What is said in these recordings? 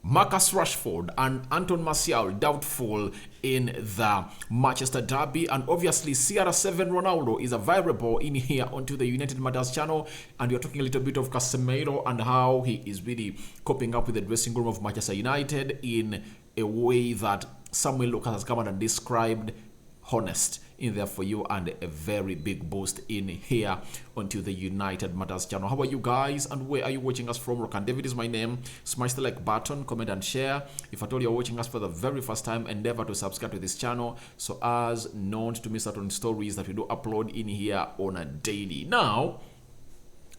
Marcus Rashford and Anton Martial doubtful in the Manchester derby, and obviously CR7 Ronaldo is a variable in here onto the United Matters channel, and we are talking a little bit of Casemiro and how he is really coping up with the dressing room of Manchester United in a way that Samuel Lucas has come out and described honest in there for you, and a very big boost in here onto the United Matters channel. How are you guys, and where are you watching us from? Rokan David is my name. Smash the like button, comment and share. If at all you're watching us for the very first time, endeavor to subscribe to this channel so as not to miss out on stories that we do upload in here on a daily. Now,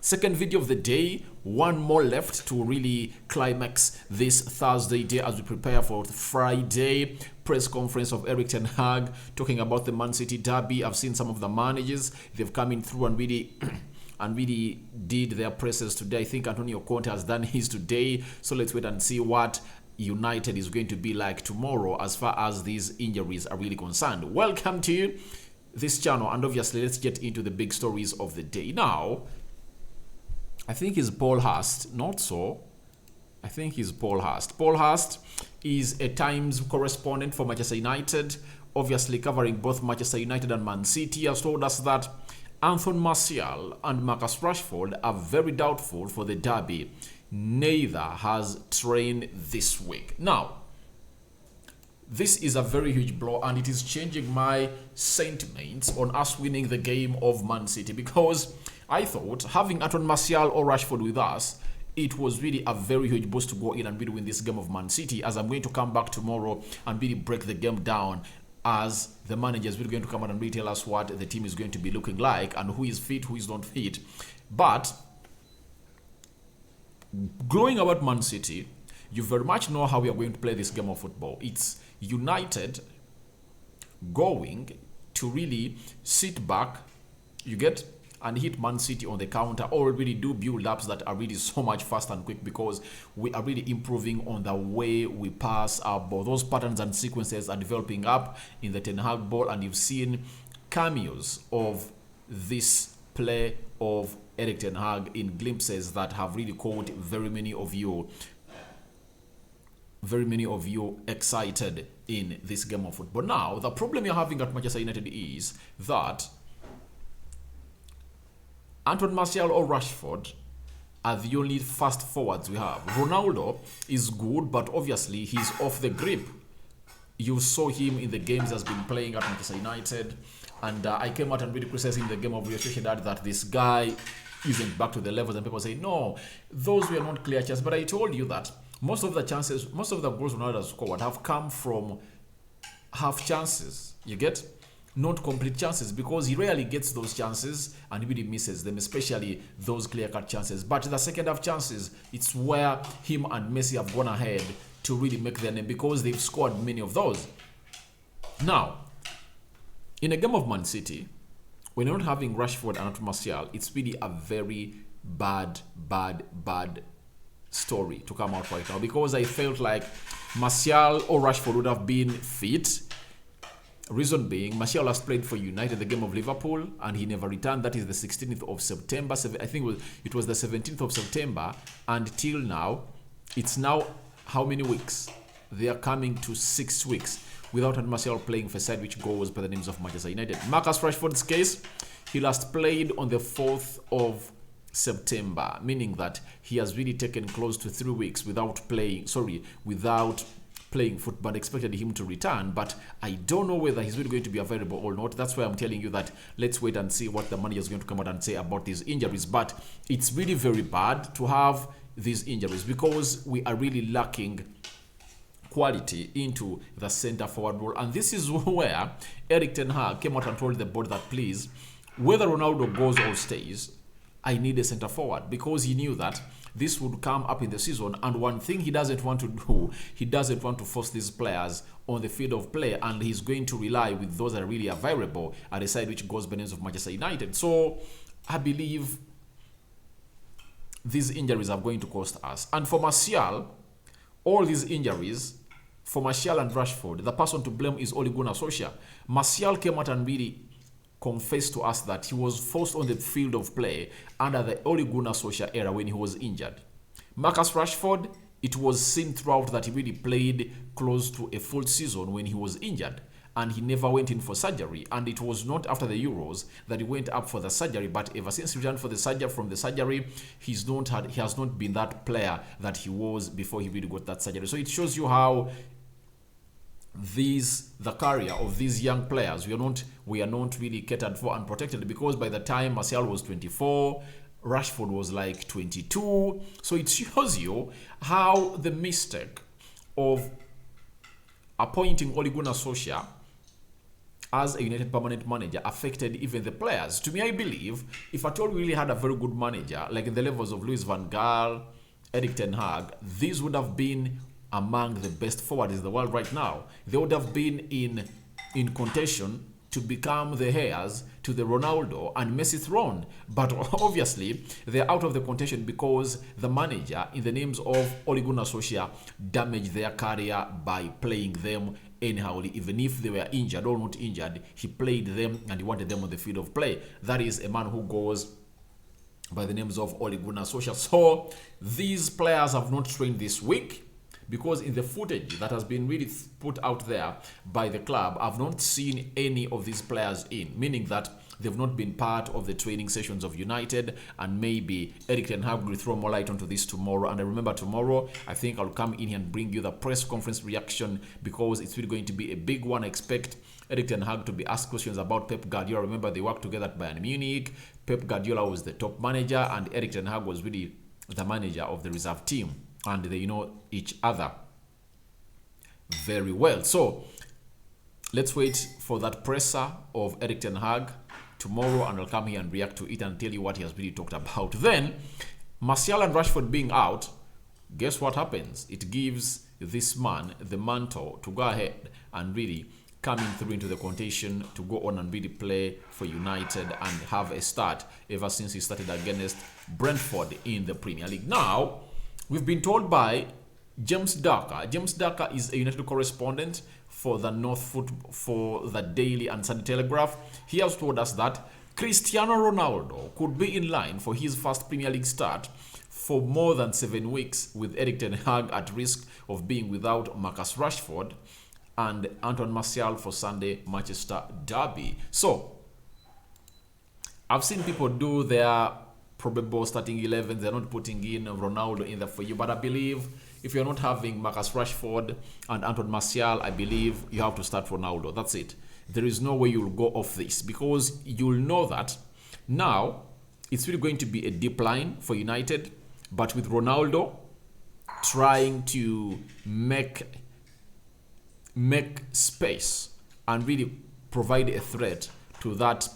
second video of the day, one more left to really climax this Thursday day as we prepare for the Friday press conference of Erik ten Hag talking about the Man City derby. I've seen some of the managers, they've come in through and really did their presses today. I think Antonio Conte has done his today, so let's wait and see what United is going to be like tomorrow as far as these injuries are really concerned. Welcome to this channel, and obviously let's get into the big stories of the day. Now, I think it's Paul Hurst, not so. I think he's Paul Hurst. Paul Hurst is a Times correspondent for Manchester United, obviously covering both Manchester United and Man City. He has told us that Anton Martial and Marcus Rashford are very doubtful for the derby. Neither has trained this week. Now, this is a very huge blow, and it is changing my sentiments on us winning the game of Man City, because I thought having Anton Martial or Rashford with us, it was really a very huge boost to go in and really win this game of Man City, as I'm going to come back tomorrow and really break the game down as the managers will going to come out and really tell us what the team is going to be looking like and who is fit, who is not fit. But growing about Man City, you very much know how we are going to play this game of football. It's United going to really sit back, you get, and hit Man City on the counter, or really do build-ups that are really so much fast and quick, because we are really improving on the way we pass our ball. Those patterns and sequences are developing up in the Ten Hag ball, and you've seen cameos of this play of Erik ten Hag in glimpses that have really caught very many of you excited in this game of football. Now, the problem you're having at Manchester United is that Anton Martial or Rashford are the only fast forwards we have. Ronaldo is good, but obviously he's off the grip. You saw him in the games he has been playing at Manchester United, and I came out and really criticized him in the game of Real Sociedad that this guy isn't back to the levels, and people say, no, those were not clear chances. But I told you that most of the goals Ronaldo has scored have come from half chances. You get? Not complete chances, because he rarely gets those chances and he really misses them, especially those clear-cut chances. But the second half chances, it's where him and Messi have gone ahead to really make their name, because they've scored many of those. Now, in a game of Man City, when you're not having Rashford and Anton Martial, it's really a very bad story to come out right now, because I felt like Martial or Rashford would have been fit. Reason being, Martial has played for United the game of Liverpool, and he never returned. That is the 16th of September. I think it was the 17th of September. And till now, it's now how many weeks? They are coming to 6 weeks without Martial playing for a side which goes by the names of Manchester United. Marcus Rashford's case, he last played on the 4th of September, meaning that he has really taken close to 3 weeks without playing football. Expected him to return, but I don't know whether he's really going to be available or not. That's why I'm telling you that let's wait and see what the manager is going to come out and say about these injuries. But it's really very bad to have these injuries, because we are really lacking quality into the center forward role. And this is where Erik ten Hag came out and told the board that, please, whether Ronaldo goes or stays, I need a center forward, because he knew that this would come up in the season, and one thing he doesn't want to do, he doesn't want to force these players on the field of play, and he's going to rely with those that are really available at the side which goes by the names of Manchester United. So I believe these injuries are going to cost us. And for Martial, all these injuries, for Martial and Rashford, the person to blame is Ole Gunnar Solskjaer. Martial came out and really confessed to us that he was forced on the field of play under the Ole Gunnar Solskjaer era when he was injured. Marcus Rashford it was seen throughout that he really played close to a full season when he was injured, and he never went in for surgery. And it was not after the Euros that he went up for the surgery, but ever since he returned from the surgery, he has not been that player that he was before he really got that surgery. So it shows you how the career of these young players, we are not really catered for and protected, because by the time Martial was 24, Rashford was like 22. So it shows you how the mistake of appointing Ole Gunnar Solskjaer as a United permanent manager affected even the players. To me, I believe if at all we really had a very good manager, like in the levels of Louis van Gaal, Erik ten Hag, these would have been among the best forwards in the world right now. They would have been in contention to become the heirs to the Ronaldo and Messi throne. But obviously, they're out of the contention because the manager, in the names of Ole Gunnar Solskjaer, damaged their career by playing them anyhow. Even if they were injured or not injured, he played them and he wanted them on the field of play. That is a man who goes by the names of Ole Gunnar Solskjaer. So these players have not trained this week, because in the footage that has been really put out there by the club, I've not seen any of these players in, meaning that they've not been part of the training sessions of United, and maybe Erik ten Hag will throw more light onto this tomorrow. And I remember tomorrow, I think I'll come in here and bring you the press conference reaction, because it's really going to be a big one. I expect Erik ten Hag to be asked questions about Pep Guardiola. Remember, they worked together at Bayern Munich. Pep Guardiola was the top manager, and Erik ten Hag was really the manager of the reserve team, and they know each other very well. So let's wait for that presser of Erik ten Hag tomorrow, and I'll come here and react to it and tell you what he has really talked about. Then, Martial and Rashford being out, guess what happens? It gives this man the mantle to go ahead and really coming through into the contention to go on and really play for United and have a start ever since he started against Brentford in the Premier League. Now, we've been told by James Darker. James Darker is a United correspondent for the Daily and Sunday Telegraph. He has told us that Cristiano Ronaldo could be in line for his first Premier League start for more than 7 weeks, with Erik ten Hag at risk of being without Marcus Rashford and Anton Martial for Sunday Manchester derby. So, I've seen people do their probable starting 11. They're not putting in Ronaldo in there for you, but I believe if you're not having Marcus Rashford and Anton Martial, I believe you have to start Ronaldo. That's it. There is no way you'll go off this, because you'll know that now it's really going to be a deep line for United, but with Ronaldo trying to make space and really provide a threat to that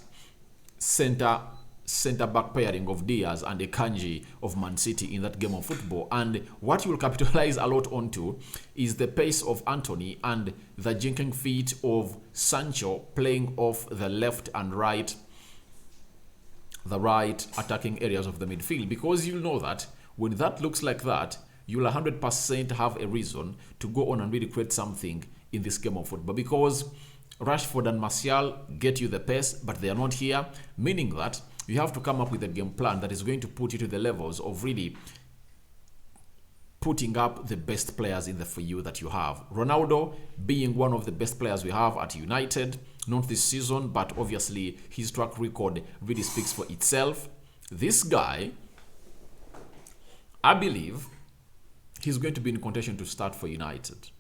center back pairing of Diaz and Akanji of Man City in that game of football. And what you will capitalize a lot onto is the pace of Anthony and the jinking feet of Sancho playing off the left and right, the right attacking areas of the midfield, because you'll know that when that looks like that, you'll 100% have a reason to go on and really create something in this game of football, because Rashford and Martial get you the pace, but they are not here, meaning that you have to come up with a game plan that is going to put you to the levels of really putting up the best players in the for you that you have. Ronaldo being one of the best players we have at United, not this season, but obviously his track record really speaks for itself. This guy, I believe he's going to be in contention to start for United.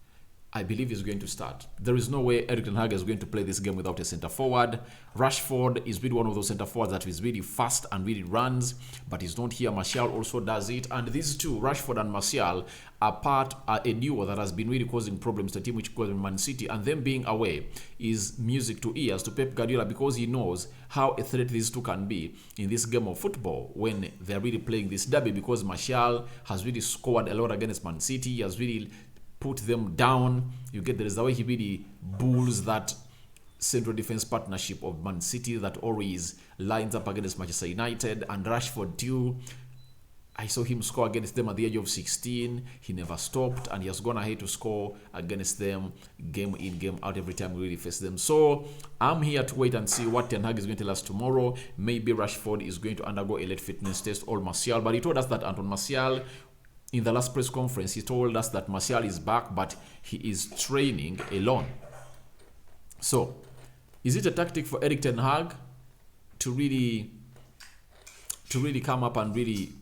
I believe he's going to start. There is no way Erik ten Hag is going to play this game without a centre forward. Rashford is really one of those centre forwards that is really fast and really runs, but he's not here. Martial also does it. And these two, Rashford and Martial, are a duo that has been really causing problems to the team which goes in Man City. And them being away is music to ears to Pep Guardiola, because he knows how a threat these two can be in this game of football when they're really playing this derby, because Martial has really scored a lot against Man City. He has really put them down. You get there is the way he really bulls that central defense partnership of Man City that always lines up against Manchester United. And Rashford too, I saw him score against them at the age of 16. He never stopped, and he has gone ahead to score against them game in, game out every time we really face them. So I'm here to wait and see what Ten Hag is going to tell us tomorrow. Maybe Rashford is going to undergo a late fitness test, or Martial, but he told us that Anton Martial in the last press conference, he told us that Martial is back, but he is training alone. So, is it a tactic for Erik ten Hag to really come up and really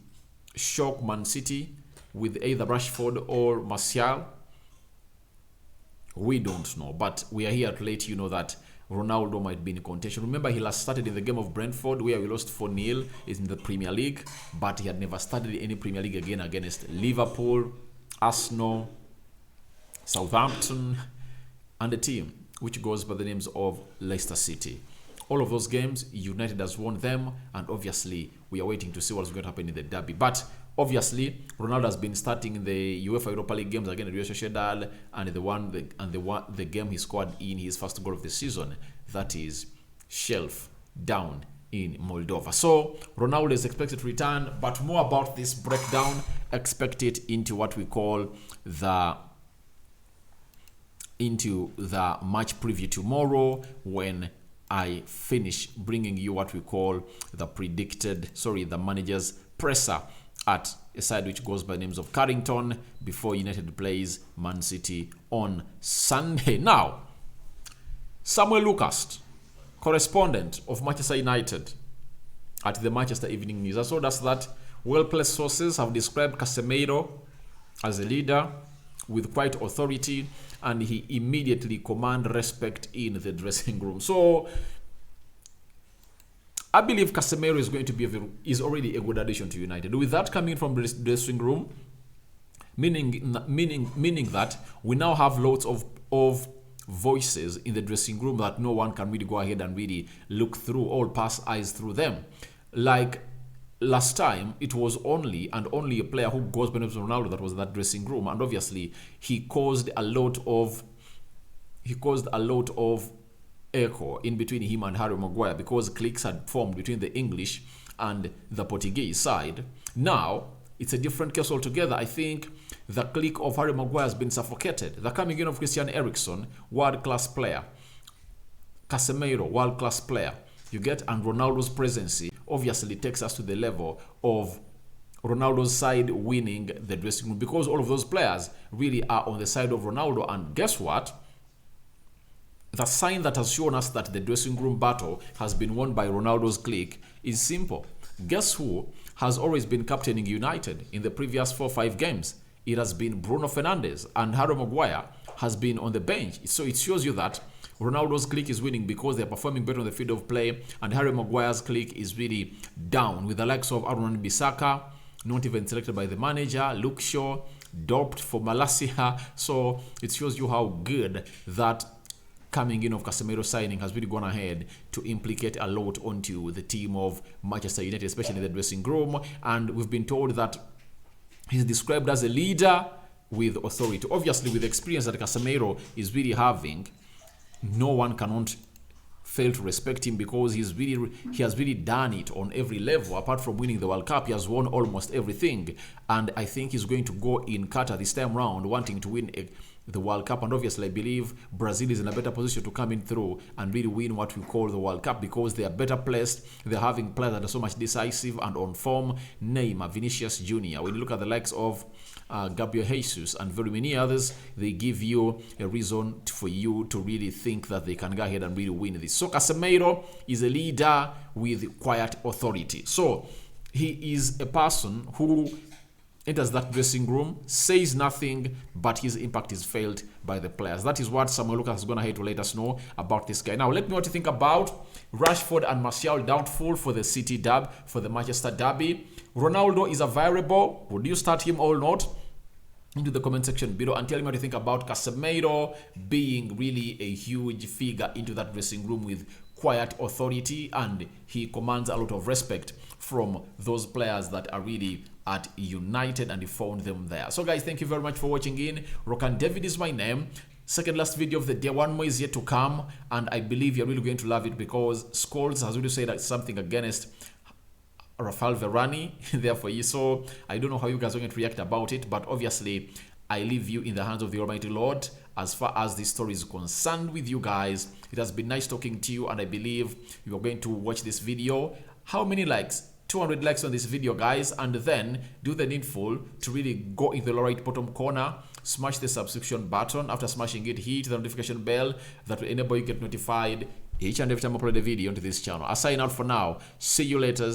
shock Man City with either Rashford or Martial? We don't know, but we are here to let you know that Ronaldo might be in contention. Remember, he last started in the game of Brentford where we lost 4-0 in the Premier League, but he had never started any Premier League again against Liverpool, Arsenal, Southampton, and a team which goes by the names of Leicester City. All of those games, United has won them, and obviously we are waiting to see what's going to happen in the derby. But obviously, Ronaldo has been starting in the UEFA Europa League games against Real Sociedad, and the game he scored in his first goal of the season, that is Shelf down in Moldova. So Ronaldo is expected to return, but more about this breakdown, expect it into what we call the match preview tomorrow, when I finish bringing you what we call the manager's presser at a side which goes by the names of Carrington before United plays Man City on Sunday. Now, Samuel Lucas, correspondent of Manchester United at the Manchester Evening News, has told us that well-placed sources have described Casemiro as a leader with quite authority, and he immediately commands respect in the dressing room. So I believe Casemiro is going to be is already a good addition to United. With that coming from the dressing room, meaning that we now have lots of voices in the dressing room that no one can really go ahead and really look through or pass eyes through them. Like last time, it was only a player who goes by the name of Ronaldo that was in that dressing room, and obviously he caused a lot of echo in between him and Harry Maguire, because cliques had formed between the English and the Portuguese side. Now it's a different case altogether. I think the clique of Harry Maguire has been suffocated. The coming in of Christian Eriksen, world-class player, Casemiro, world-class player, you get, and Ronaldo's presence obviously takes us to the level of Ronaldo's side winning the dressing room, because all of those players really are on the side of Ronaldo. And guess what? The sign that has shown us that the dressing room battle has been won by Ronaldo's clique is simple. Guess who has always been captaining United in the previous 4-5 games? It has been Bruno Fernandes, and Harry Maguire has been on the bench. So it shows you that Ronaldo's clique is winning because they're performing better on the field of play, and Harry Maguire's clique is really down, with the likes of Aaron Bissaka, not even selected by the manager, Luke Shaw, doped for Malacia. So it shows you how good that coming in of Casemiro signing has really gone ahead to implicate a lot onto the team of Manchester United, especially in the dressing room. And we've been told that he's described as a leader with authority. Obviously, with the experience that Casemiro is really having, no one cannot fail to respect him, because he has really done it on every level. Apart from winning the World Cup, he has won almost everything, and I think he's going to go in Qatar this time round wanting to win the World Cup. And obviously I believe Brazil is in a better position to come in through and really win what we call the World Cup, because they are better placed. They're having players that are so much decisive and on form. Neymar, Vinicius Jr. When you look at the likes of Gabriel Jesus and very many others, they give you a reason for you to really think that they can go ahead and really win this. So Casemiro is a leader with quiet authority. So he is a person who enters that dressing room, says nothing, but his impact is felt by the players. That is what Samuel Lucas is going to have to let us know about this guy. Now, let me know what you think about Rashford and Martial doubtful for the City derby, for the Manchester derby. Ronaldo is a variable. Would you start him or not? Into the comment section below, and tell me what you think about Casemiro being really a huge figure into that dressing room with quiet authority, and he commands a lot of respect from those players that are really at United, and he found them there. So guys, thank you very much for watching in. Rokan David is my name. Second last video of the day. One more is yet to come, and I believe you're really going to love it, because Scholes has really said that something against Rafael Varane there for you. So I don't know how you guys are going to react about it, but obviously I leave you in the hands of the Almighty Lord as far as this story is concerned with you guys. It has been nice talking to you, and I believe you are going to watch this video. How many likes? 200 likes on this video, guys, and then do the needful to really go in the right bottom corner, smash the subscription button. After smashing it, hit the notification bell that will enable you to get notified each and every time I upload a video onto this channel. I sign out for now. See you later.